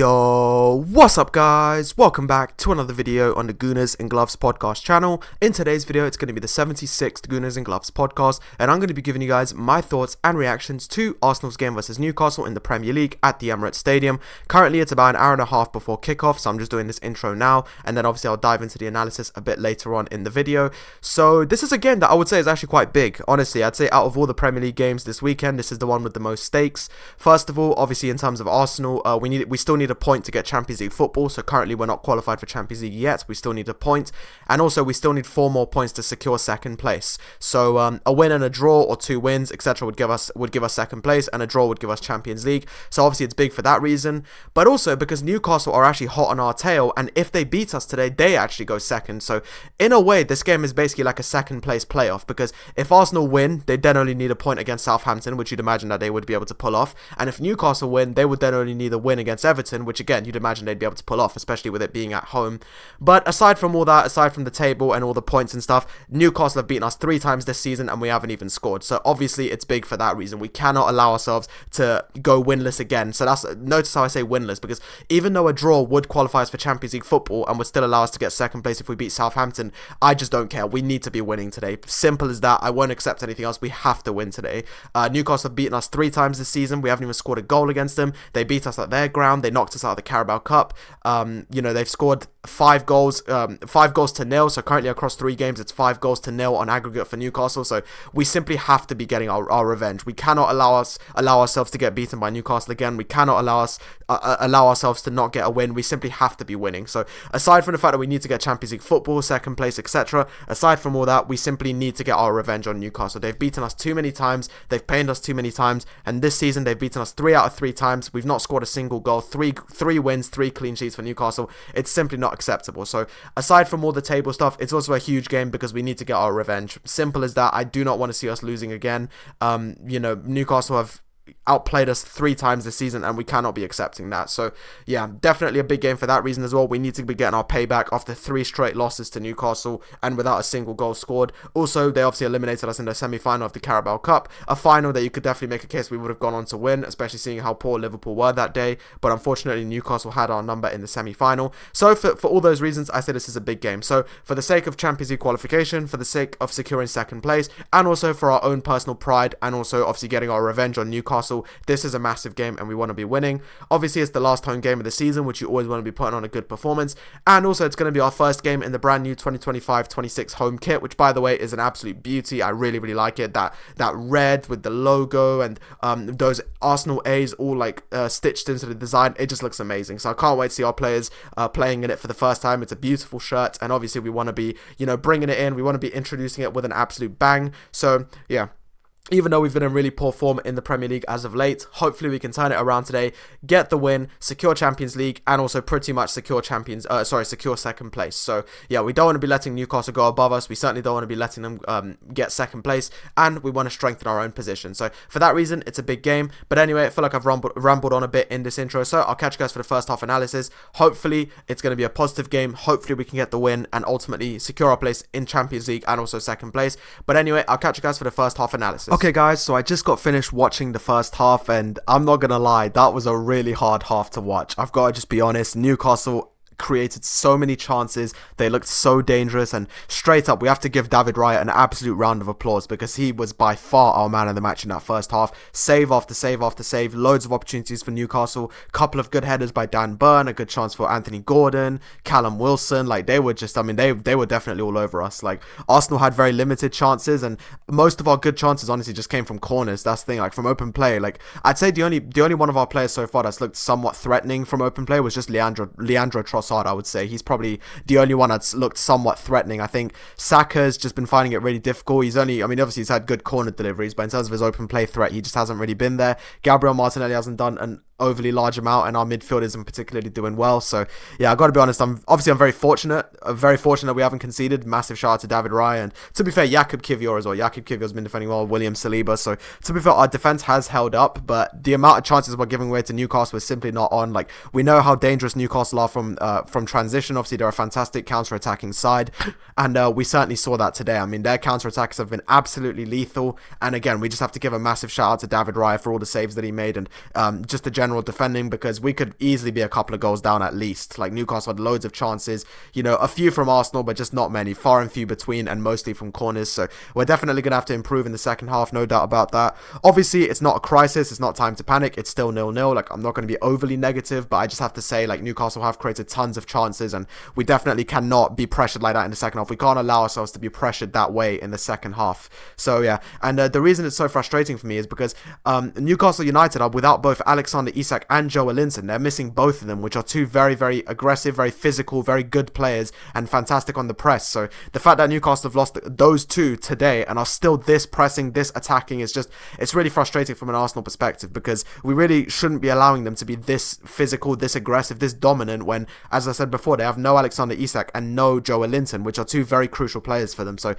Yo, what's up guys? Welcome back to another video on the Gooners and Gloves Podcast channel. In today's video, it's going to be the 76th Gooners and Gloves Podcast, and I'm going to be giving you guys my thoughts and reactions to Arsenal's game versus Newcastle in the Premier League at the Emirates Stadium. Currently, it's about an hour and a half before kickoff, so I'm just doing this intro now, and then obviously I'll dive into the analysis a bit later on in the video. So this is a game that I would say is actually quite big. Honestly, I'd say out of all the Premier League games this weekend, this is the one with the most stakes. First of all, obviously in terms of Arsenal, we still need a point to get Champions League football, so currently we're not qualified for Champions League yet. We still need a point, and also we still need 4 more points to secure second place. So a win and a draw, or 2 wins, etc. would give us second place, and a draw would give us Champions League. So obviously it's big for that reason, but also because Newcastle are actually hot on our tail, and if they beat us today, they actually go second. So in a way, this game is basically like a second place playoff, because if Arsenal win, they then only need a point against Southampton, which you'd imagine that they would be able to pull off, and if Newcastle win, they would then only need a win against Everton, which again you'd imagine they'd be able to pull off, especially with it being at home. But aside from all that, aside from the table and all the points and stuff, Newcastle have beaten us 3 times this season and we haven't even scored. So obviously it's big for that reason. We cannot allow ourselves to go winless again. So notice how I say winless, because even though a draw would qualify us for Champions League football and would still allow us to get second place if we beat Southampton, I just don't care. We need to be winning today. Simple as that. I won't accept anything else. We have to win today. Newcastle have beaten us 3 times this season. We haven't even scored a goal against them. They beat us at their ground. They knocked us out of the Carabao Cup. They've scored 5 goals to nil. So currently across 3 games, it's 5 goals to nil on aggregate for Newcastle. So we simply have to be getting our revenge. We cannot allow ourselves to get beaten by Newcastle again. We cannot allow ourselves to not get a win. We simply have to be winning. So aside from the fact that we need to get Champions League football, second place, etc., aside from all that, we simply need to get our revenge on Newcastle. They've beaten us too many times. They've pained us too many times. And this season, they've beaten us 3 out of 3 times. We've not scored a single goal. 3 wins, 3 clean sheets for Newcastle. It's simply not acceptable. So aside from all the table stuff, it's also a huge game because we need to get our revenge. Simple as that. I do not want to see us losing again. Newcastle have outplayed us 3 times this season, and we cannot be accepting that. So yeah, definitely a big game for that reason as well. We need to be getting our payback after 3 straight losses to Newcastle and without a single goal scored. Also, they obviously eliminated us in the semi-final of the Carabao Cup, a final that you could definitely make a case we would have gone on to win, especially seeing how poor Liverpool were that day. But unfortunately, Newcastle had our number in the semi-final. So for all those reasons, I say this is a big game. So for the sake of Champions League qualification, for the sake of securing second place, and also for our own personal pride, and also obviously getting our revenge on Newcastle, this is a massive game and we want to be winning. Obviously, it's the last home game of the season, which you always want to be putting on a good performance, and also it's going to be our first game in the brand new 2025-26 home kit, which by the way is an absolute beauty. I really like it. That red with the logo and those Arsenal A's all like stitched into the design, it just looks amazing. So I can't wait to see our players playing in it for the first time. It's a beautiful shirt, and obviously we want to be bringing it in. We want to be introducing it with an absolute bang. So yeah, even though we've been in really poor form in the Premier League as of late, hopefully we can turn it around today, get the win, secure Champions League, and also pretty much secure secure second place. So yeah, we don't want to be letting Newcastle go above us. We certainly don't want to be letting them get second place, and we want to strengthen our own position. So for that reason, it's a big game. But anyway, I feel like I've rambled on a bit in this intro, so I'll catch you guys for the first half analysis. Hopefully it's going to be a positive game. Hopefully we can get the win and ultimately secure our place in Champions League and also second place. But anyway, I'll catch you guys for the first half analysis. Okay guys, so I just got finished watching the first half, and I'm not gonna lie, that was a really hard half to watch. I've got to just be honest. Newcastle created so many chances. They looked so dangerous, and straight up we have to give David Raya an absolute round of applause, because he was by far our man of the match in that first half. Save after save after save, loads of opportunities for Newcastle, couple of good headers by Dan Burn, a good chance for Anthony Gordon, Callum Wilson. Like they were just, they were definitely all over us. Like Arsenal had very limited chances, and most of our good chances honestly just came from corners. That's the thing, like from open play. Like I'd say the only one of our players so far that's looked somewhat threatening from open play was just Leandro Trossard. I would say he's probably the only one that's looked somewhat threatening. I think Saka's just been finding it really difficult. Obviously he's had good corner deliveries, but in terms of his open play threat, he just hasn't really been there. Gabriel Martinelli hasn't done an overly large amount, and our midfield isn't particularly doing well. So yeah, I got to be honest, I'm very fortunate we haven't conceded. Massive shout out to David Raya, and to be fair, Jakub Kiwior as well. Jakub Kiwior's been defending well, William Saliba. So to be fair, our defense has held up, but the amount of chances we're giving away to Newcastle is simply not on. Like we know how dangerous Newcastle are from from transition. Obviously, they're a fantastic counter-attacking side, and we certainly saw that today. I mean, their counter-attacks have been absolutely lethal, and again, we just have to give a massive shout out to David Raya for all the saves that he made, and just the general defending, because we could easily be a couple of goals down at least. Like, Newcastle had loads of chances, you know, a few from Arsenal, but just not many, far and few between, and mostly from corners. So we're definitely going to have to improve in the second half, no doubt about that. Obviously, it's not a crisis, it's not time to panic, it's still 0-0. Like, I'm not going to be overly negative, but I just have to say, like, Newcastle have created tons of chances, and we definitely cannot be pressured like that in the second half. We can't allow ourselves to be pressured that way in the second half. So yeah, and the reason it's so frustrating for me is because Newcastle United are without both Alexander Isak and Joe Linton. They're missing both of them, which are two very, very aggressive, very physical, very good players, and fantastic on the press. So the fact that Newcastle have lost those two today and are still this pressing, this attacking, is just, it's really frustrating from an Arsenal perspective, because we really shouldn't be allowing them to be this physical, this aggressive, this dominant, when, as I said before, they have no Alexander Isak and no Joe Linton, which are two very crucial players for them. So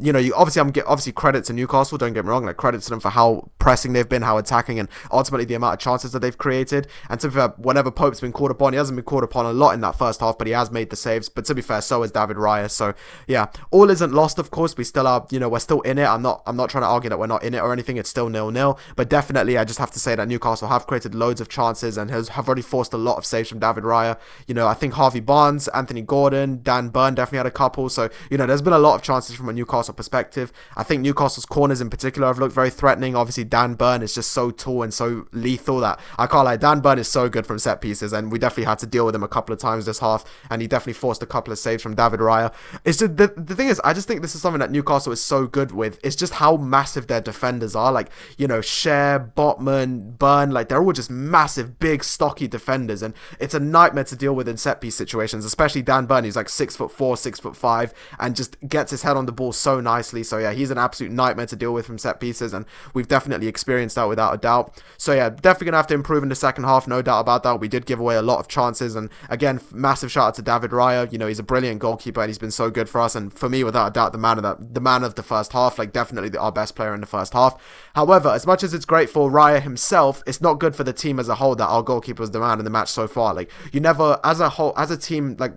you know, obviously credit to Newcastle, don't get me wrong, like, credit to them for how pressing they've been, how attacking, and ultimately the amount of chances that they've created. And to be fair, whenever Pope's been called upon, he hasn't been called upon a lot in that first half, but he has made the saves. But to be fair, so has David Raya. So yeah, all isn't lost, of course. We still are, you know, we're still in it. I'm not trying to argue that we're not in it or anything. It's still 0-0, but definitely I just have to say that Newcastle have created loads of chances and have already forced a lot of saves from David Raya. You know, I think Harvey Barnes, Anthony Gordon, Dan Burn definitely had a couple. So, you know, there's been a lot of chances from a Newcastle perspective. I think Newcastle's corners in particular have looked very threatening. Obviously, Dan Burn is just so tall and so lethal that I can't lie. Dan Burn is so good from set pieces, and we definitely had to deal with him a couple of times this half, and he definitely forced a couple of saves from David Raya. It's just, the thing is, I just think this is something that Newcastle is so good with. It's just how massive their defenders are. Like, you know, Cher, Botman, Burn, like, they're all just massive, big, stocky defenders, and it's a nightmare to deal with in set piece situations, especially Dan Burn. He's like 6'4", 6'5", and just gets his head on the ball so nicely. So yeah, he's an absolute nightmare to deal with from set pieces, and we've definitely experienced that without a doubt. So yeah, definitely gonna have to improve in the second half, no doubt about that. We did give away a lot of chances, and again, massive shout out to David Raya. You know, he's a brilliant goalkeeper, and he's been so good for us, and for me, without a doubt, the man of the first half. Like, definitely our best player in the first half. However, as much as it's great for Raya himself, it's not good for the team as a whole that our goalkeeper was the man in the match so far. Like, you never, as a team, like,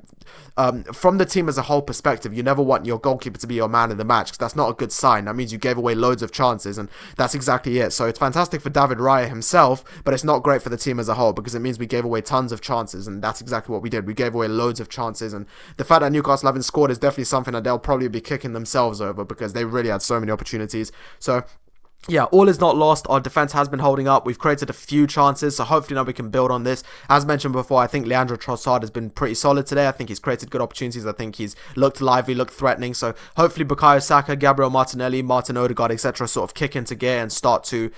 from the team as a whole perspective, you never want your goalkeeper to be your man in the match, because that's not a good sign. That means you gave away loads of chances, and that's exactly it. So it's fantastic for David Raya himself, but it's not great for the team as a whole, because it means we gave away tons of chances, and that's exactly what we did. We gave away loads of chances, and the fact that Newcastle haven't scored is definitely something that they'll probably be kicking themselves over, because they really had so many opportunities. So yeah, all is not lost. Our defense has been holding up. We've created a few chances, so hopefully now we can build on this. As mentioned before, I think Leandro Trossard has been pretty solid today. I think he's created good opportunities. I think he's looked lively, looked threatening. So hopefully Bukayo Saka, Gabriel Martinelli, Martin Odegaard, etc. sort of kick into gear and start to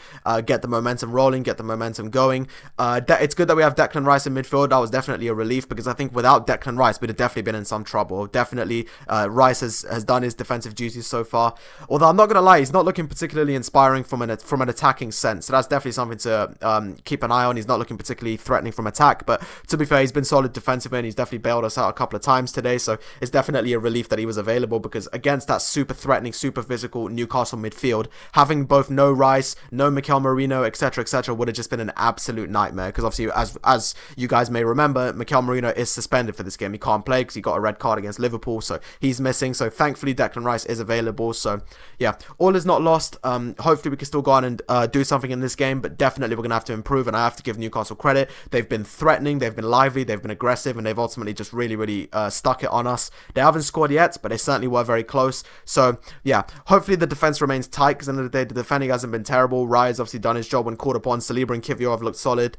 get the momentum rolling, get the momentum going. It's good that we have Declan Rice in midfield. That was definitely a relief, because I think without Declan Rice, we'd have definitely been in some trouble. Definitely, Rice has done his defensive duties so far. Although I'm not going to lie, he's not looking particularly inspiring from an attacking sense, so that's definitely something to keep an eye on. He's not looking particularly threatening from attack, but to be fair, he's been solid defensively, and he's definitely bailed us out a couple of times today, so it's definitely a relief that he was available, because against that super threatening, super physical Newcastle midfield, having both no Rice, no Mikel Merino, etc., would have just been an absolute nightmare, because obviously, as you guys may remember, Mikel Merino is suspended for this game. He can't play because he got a red card against Liverpool, so he's missing. So thankfully Declan Rice is available. So yeah, all is not lost. Hopefully we can still go on and do something in this game, but definitely we're going to have to improve, and I have to give Newcastle credit. They've been threatening, they've been lively, they've been aggressive, and they've ultimately just really stuck it on us. They haven't scored yet, but they certainly were very close. So yeah, hopefully the defense remains tight, because at the end of the day, the defending hasn't been terrible. Raya's obviously done his job when called upon. Saliba and Kivior have looked solid.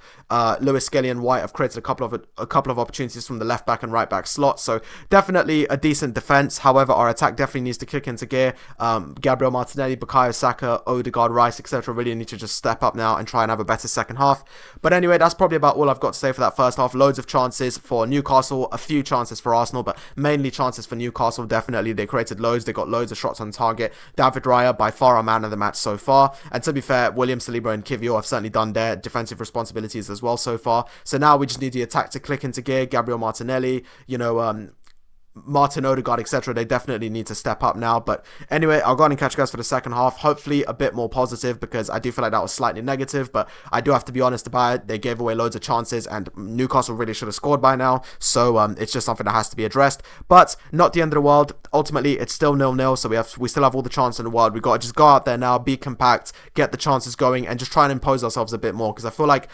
Lewis Skelly and White have created a couple of opportunities from the left back and right back slot, so definitely a decent defense. However, our attack definitely needs to kick into gear. Gabriel Martinelli, Bukayo Saka, Odegaard, Rice, etc. really need to just step up now and try and have a better second half. But anyway, that's probably about all I've got to say for that first half. Loads of chances for Newcastle, a few chances for Arsenal, but mainly chances for Newcastle. Definitely, they created loads. They got loads of shots on target. David Raya, by far our man of the match so far. And to be fair, William Saliba and Kivior have certainly done their defensive responsibilities as well so far. So now we just need the attack to click into gear. Gabriel Martinelli, Martin Odegaard, etc., they definitely need to step up now. But anyway, I'll go on and catch you guys for the second half. Hopefully a bit more positive, because I do feel like that was slightly negative, but I do have to be honest about it. They gave away loads of chances and Newcastle really should have scored by now. So it's just something that has to be addressed, but not the end of the world. Ultimately, it's still 0-0, so we still have all the chance in the world. We've got to just go out there now, be compact, get the chances going, and just try and impose ourselves a bit more, because I feel like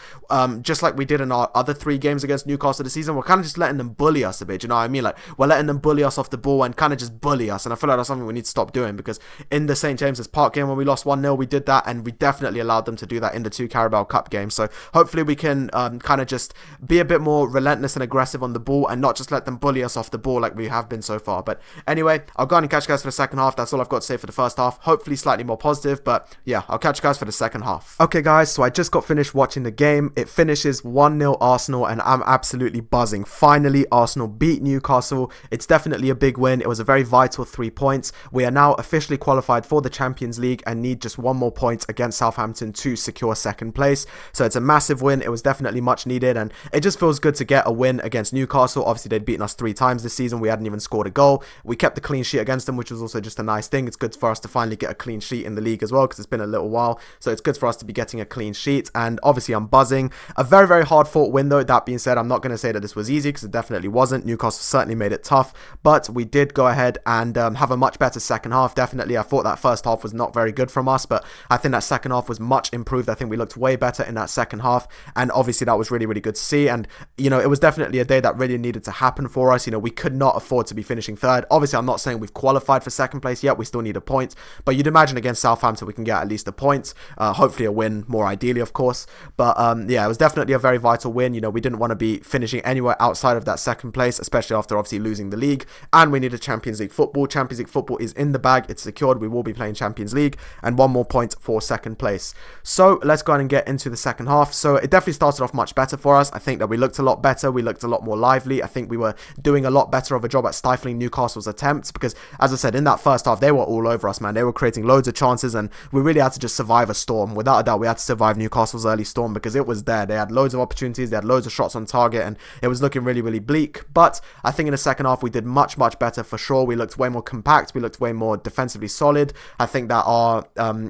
just like we did in our other 3 games against Newcastle this season, we're kind of just letting them bully us a bit. You know what I mean? Like, we're letting them bully us off the ball and kind of just bully us, and I feel like that's something we need to stop doing, because in the St. James's Park game when we lost 1-0, we did that, and we definitely allowed them to do that in the 2 Carabao Cup games. So hopefully we can kind of just be a bit more relentless and aggressive on the ball and not just let them bully us off the ball like we have been so far. But anyway, I'll go on and catch you guys for the second half. That's all I've got to say for the first half. Hopefully slightly more positive, but yeah, I'll catch you guys for the second half. Okay guys, so I just got finished watching the game. It finishes 1-0 Arsenal, and I'm absolutely buzzing. Finally, Arsenal beat Newcastle. It's definitely a big win. It was a very vital 3 points. We are now officially qualified for the Champions League and need just 1 more point against Southampton to secure second place. So it's a massive win. It was definitely much needed, and it just feels good to get a win against Newcastle. Obviously, they'd beaten us 3 times this season. We hadn't even scored a goal. We kept the clean sheet against them, which was also just a nice thing. It's good for us to finally get a clean sheet in the league as well, because it's been a little while. So it's good for us to be getting a clean sheet, and obviously I'm buzzing. A very, very hard fought win though. That being said, I'm not going to say that this was easy, because it definitely wasn't. Newcastle certainly made it tough, but we did go ahead and have a much better second half. Definitely, I thought that first half was not very good from us, but I think that second half was much improved. I think we looked way better in that second half, and obviously that was really, really good to see. And you know, it was definitely a day that really needed to happen for us. You know, we could not afford to be finishing third. Obviously, I'm not saying we've qualified for second place yet. We still need a point, but you'd imagine against Southampton we can get at least a point, hopefully a win, more ideally of course. But yeah, it was definitely a very vital win. You know, we didn't want to be finishing anywhere outside of that second place, especially after obviously losing the league, and we needed Champions League football. Champions League football is in the bag, it's secured. We will be playing Champions League, and 1 more point for second place. So let's go ahead and get into the second half. So it definitely started off much better for us. I think that we looked a lot better. We looked a lot more lively. I think we were doing a lot better of a job at stifling Newcastle's attempts, because as I said, in that first half they were all over us, man. They were creating loads of chances, and we really had to just survive a storm. Without a doubt, we had to survive Newcastle's early storm, because it was there. They had loads of opportunities, they had loads of shots on target, and it was looking really, really bleak. But I think in the second half we did much, much better for sure. We looked way more compact, we looked way more defensively solid. I think that our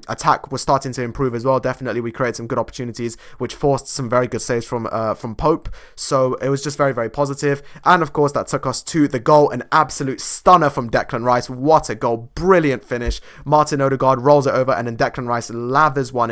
attack was starting to improve as well. Definitely we created some good opportunities, which forced some very good saves from Pope. So it was just very, very positive. And of course that took us to the goal, an absolute stunner from Declan Rice. What a goal, brilliant finish. Martin Odegaard rolls it over, and then Declan Rice lashes one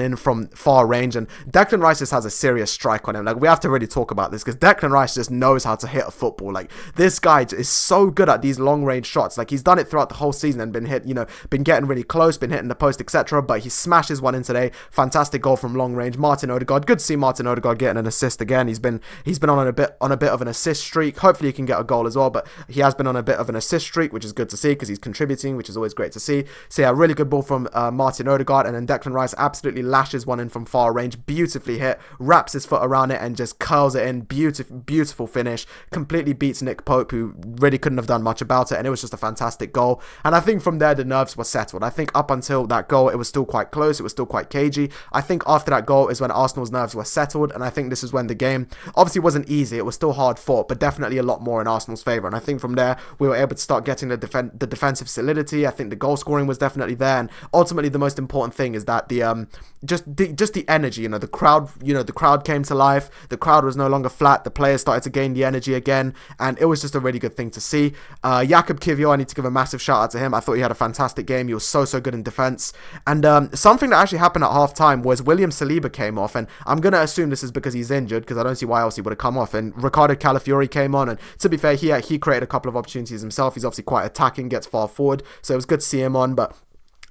in from far range, and Declan Rice just has a serious strike on him. Like, we have to really talk about this, because Declan Rice just knows how to hit a football. Like, this guy is so good at these long range shots. Like, he's done it throughout the whole season and been getting really close, been hitting the post, etc. But he smashes one in today. Fantastic goal from long range. Martin Odegaard, good to see Martin Odegaard getting an assist again. He's been on a bit of an assist streak. Hopefully he can get a goal as well, but he has been on a bit of an assist streak, which is good to see, because he's contributing, which is always great to see. So yeah, really good ball from Martin Odegaard, and then Declan Rice absolutely lashes one in from far range, beautifully hit, wraps his foot around it and just curls it in. Beautiful finish, completely beats Nick Pope, who really couldn't have done much about it, and it was just a fantastic goal. And I think from there the nerves were settled. I think up until that goal it was still quite close, it was still quite cagey. I think after that goal is when Arsenal's nerves were settled, and I think this is when the game obviously wasn't easy, it was still hard fought, but definitely a lot more in Arsenal's favour. And I think from there we were able to start getting the defensive solidity. I think the goal scoring was definitely there, and ultimately the most important thing is that the energy, the crowd came to life. The crowd was no longer flat. The players started to gain the energy again, and it was just a really good thing to see. Jakub Kiwior, I need to give a massive shout out to him. I thought he had a fantastic game. He was so good in defense. And something that actually happened at half time was William Saliba came off, and I'm gonna assume this is because he's injured, because I don't see why else he would have come off. And Ricardo Calafiori came on, and to be fair, he created a couple of opportunities himself. He's obviously quite attacking, gets far forward, so it was good to see him on. But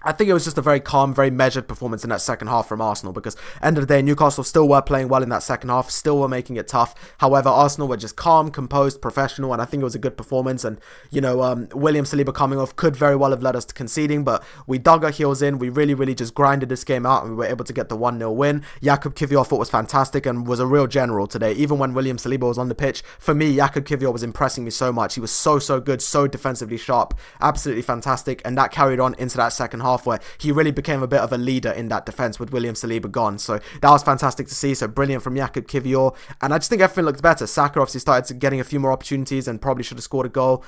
I think it was just a very calm, very measured performance in that second half from Arsenal, because end of the day, Newcastle still were playing well in that second half, still were making it tough. However, Arsenal were just calm, composed, professional, and I think it was a good performance. And, William Saliba coming off could very well have led us to conceding, but we dug our heels in. We really, really just grinded this game out, and we were able to get the 1-0 win. Jakub Kiwior I thought was fantastic and was a real general today. Even when William Saliba was on the pitch, for me, Jakub Kiwior was impressing me so much. He was so good, so defensively sharp, absolutely fantastic, and that carried on into that second half. half, where he really became a bit of a leader in that defense with William Saliba gone. So that was fantastic to see. So brilliant from Jakub Kiwior. And I just think everything looked better. Saka obviously started getting a few more opportunities and probably should have scored a goal.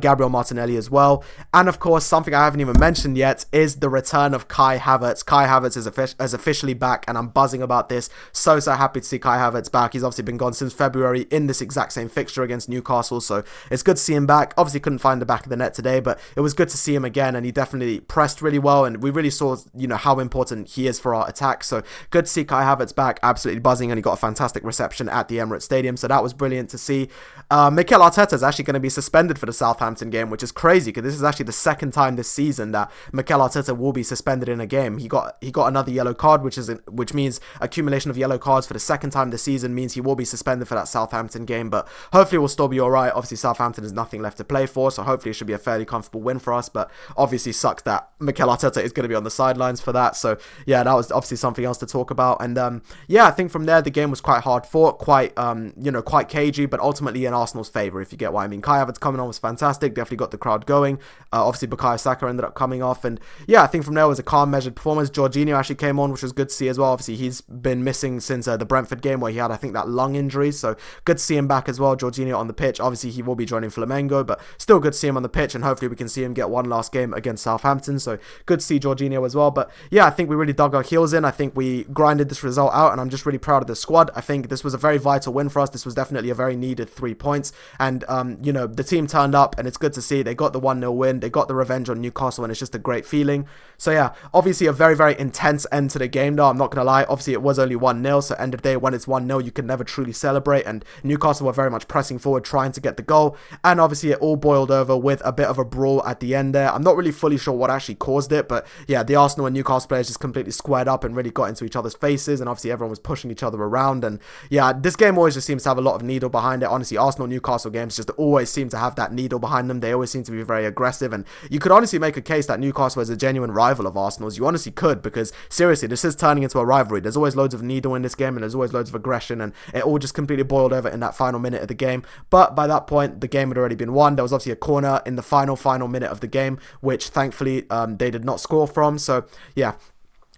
Gabriel Martinelli as well. And of course, something I haven't even mentioned yet is the return of Kai Havertz. Kai Havertz is officially back, and I'm buzzing about this. So happy to see Kai Havertz back. He's obviously been gone since February in this exact same fixture against Newcastle. So it's good to see him back. Obviously couldn't find the back of the net today, but it was good to see him again, and he definitely pressed really well, and we really saw, how important he is for our attack. So good to see Kai Havertz back, absolutely buzzing, and he got a fantastic reception at the Emirates Stadium. So that was brilliant to see. Mikel Arteta is actually going to be suspended for the Southampton game, which is crazy because this is actually the second time this season that Mikel Arteta will be suspended in a game. He got another yellow card, which means accumulation of yellow cards for the second time this season means he will be suspended for that Southampton game, but hopefully we'll still be alright. Obviously Southampton has nothing left to play for, so hopefully it should be a fairly comfortable win for us, but obviously sucks that Mikel Arteta is going to be on the sidelines for that. So yeah, that was obviously something else to talk about. And yeah, I think from there the game was quite hard fought, quite quite cagey, but ultimately in Arsenal's favour, if you get what I mean. Kai Havertz coming on was fantastic, definitely got the crowd going. Obviously Bukayo Saka ended up coming off, and yeah, I think from there was a calm, measured performance. Jorginho actually came on, which was good to see as well. Obviously he's been missing since the Brentford game where he had, I think, that lung injury, so good to see him back as well. Jorginho on the pitch. Obviously he will be joining Flamengo, but still good to see him on the pitch, and hopefully we can see him get one last game against Southampton. So good to see Jorginho as well. But yeah, I think we really dug our heels in. I think we grinded this result out, and I'm just really proud of the squad. I think this was a very vital win for us. This was definitely a very needed 3 points, and the team turned up, and it's good to see. They got the 1-0 win, they got the revenge on Newcastle, and it's just a great feeling. So yeah, obviously a very, very intense end to the game though, I'm not gonna lie. Obviously it was only 1-0, so end of the day, when it's 1-0, you can never truly celebrate, and Newcastle were very much pressing forward, trying to get the goal, and obviously it all boiled over with a bit of a brawl at the end there. I'm not really fully sure what actually caused it, but yeah, the Arsenal and Newcastle players just completely squared up and really got into each other's faces, and obviously everyone was pushing each other around. And yeah, this game always just seems to have a lot of needle behind it. Honestly, Arsenal Newcastle games just always seem to have that needle behind them. They always seem to be very aggressive, and you could honestly make a case that Newcastle is a genuine rival of Arsenal's. You honestly could, because seriously, this is turning into a rivalry. There's always loads of needle in this game, and there's always loads of aggression, and it all just completely boiled over in that final minute of the game. But by that point, the game had already been won. There was obviously a corner in the final minute of the game, which thankfully they did not score from. So yeah,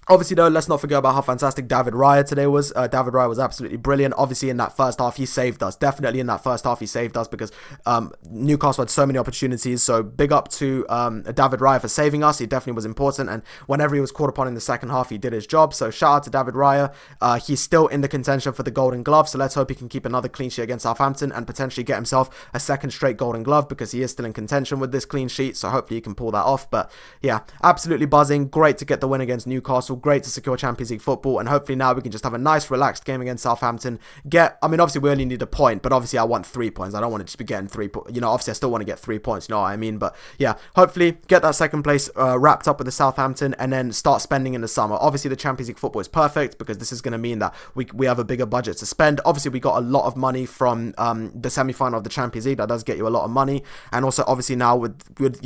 obviously, though, let's not forget about how fantastic David Raya today was. David Raya was absolutely brilliant. Obviously, in that first half, he saved us. Definitely in that first half, he saved us, because Newcastle had so many opportunities. So big up to David Raya for saving us. He definitely was important. And whenever he was called upon in the second half, he did his job. So shout out to David Raya. He's still in the contention for the Golden Glove. So let's hope he can keep another clean sheet against Southampton and potentially get himself a second straight Golden Glove, because he is still in contention with this clean sheet. So hopefully he can pull that off. But yeah, absolutely buzzing. Great to get the win against Newcastle. Great to secure Champions League football, and hopefully now we can just have a nice relaxed game against Southampton. Obviously we only need a point, but obviously I want 3 points. I don't want to just be getting 3 points. Obviously I still want to get 3 points, you know what I mean? But yeah, hopefully get that second place wrapped up with the Southampton, and then start spending in the summer. Obviously the Champions League football is perfect, because this is going to mean that we have a bigger budget to spend. Obviously we got a lot of money from the semi-final of the Champions League. That does get you a lot of money, and also obviously now with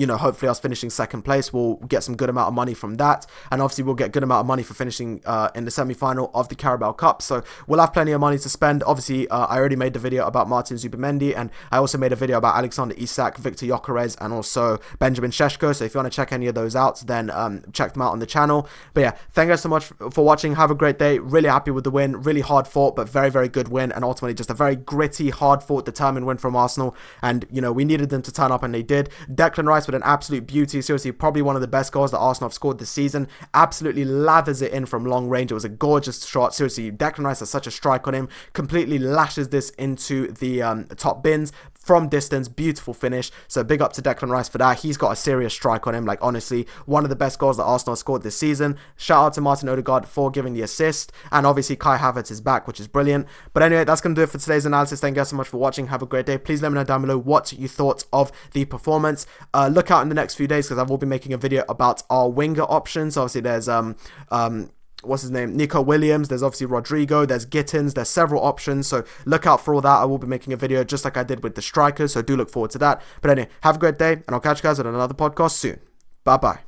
hopefully us finishing second place, we'll get some good amount of money from that, and obviously we'll get good amount of money for finishing in the semi-final of the Carabao Cup. So we'll have plenty of money to spend. Obviously I already made the video about Martin Zubimendi, and I also made a video about Alexander Isak, Victor Gyökeres, and also Benjamin Šeško. So if you want to check any of those out, then check them out on the channel. But yeah, thank you guys so much for watching. Have a great day. Really happy with the win. Really hard fought, but very, very good win, and ultimately just a very gritty, hard fought, determined win from Arsenal. And we needed them to turn up, and they did. Declan Rice with an absolute beauty. Seriously, probably one of the best goals that Arsenal have scored this season. Absolutely lathers it in from long range. It was a gorgeous shot. Seriously, Declan Rice has such a strike on him. Completely lashes this into the top bins from distance. Beautiful finish. So big up to Declan Rice for that. He's got a serious strike on him. Like, honestly, one of the best goals that Arsenal scored this season. Shout out to Martin Odegaard for giving the assist. And obviously Kai Havertz is back, which is brilliant. But anyway, that's going to do it for today's analysis. Thank you guys so much for watching. Have a great day. Please let me know down below what you thought of the performance. Look out in the next few days, because I will be making a video about our winger options. Obviously there's what's his name, Nico Williams, there's obviously Rodrigo, there's Gittins, there's several options, so look out for all that. I will be making a video just like I did with the strikers, so do look forward to that. But anyway, have a great day, and I'll catch you guys on another podcast soon. Bye bye.